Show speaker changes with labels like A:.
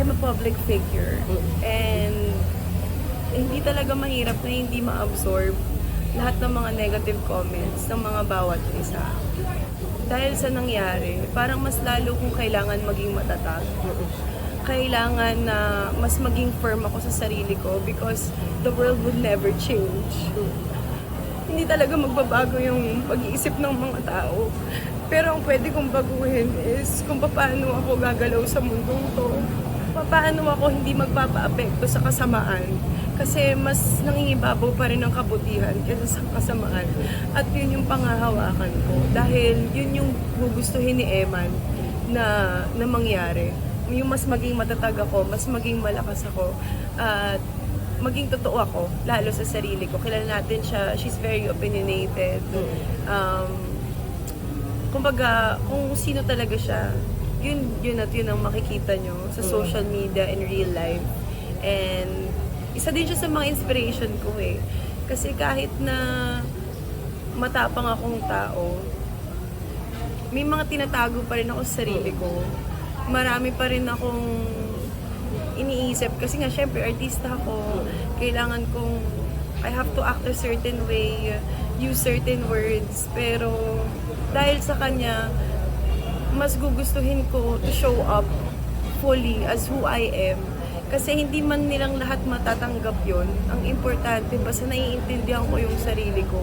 A: I'm a public figure. And hindi talaga mahirap na hindi ma-absorb lahat ng mga negative comments ng mga bawat isa. Dahil sa nangyari, parang mas lalo kong kailangan maging matatag. Kailangan na mas maging firm ako sa sarili ko because the world would never change. Hindi talaga magbabago yung pag-iisip ng mga tao. Pero ang pwede kong baguhin is kung paano ako gagalaw sa mundong to. Paano ako hindi magpapa-apekto sa kasamaan. Kasi mas nangingibabaw pa rin ang kabutihan kaysa sa kasamaan. At yun yung pangahawakan ko. Dahil yun yung gugustuhin ni Eman na mangyari. Yung mas maging matatag ako, mas maging malakas ako. At maging totoo ako, lalo sa sarili ko. Kilala natin siya, she's very opinionated. Kumbaga, kung sino talaga siya, yun at yun ang makikita nyo sa social media and real life. And isa din siya sa mga inspiration ko eh. Kasi kahit na matapang akong tao, may mga tinatago pa rin ako sa sarili ko. Marami pa rin akong iniisip. Kasi nga, syempre, artista ako. Kailangan kong, I have to act a certain way, use certain words. Pero dahil sa kanya, mas gugustuhin ko to show up fully as who I am. Kasi hindi man nilang lahat matatanggap yon. Ang importante, basta naiintindihan ko yung sarili ko.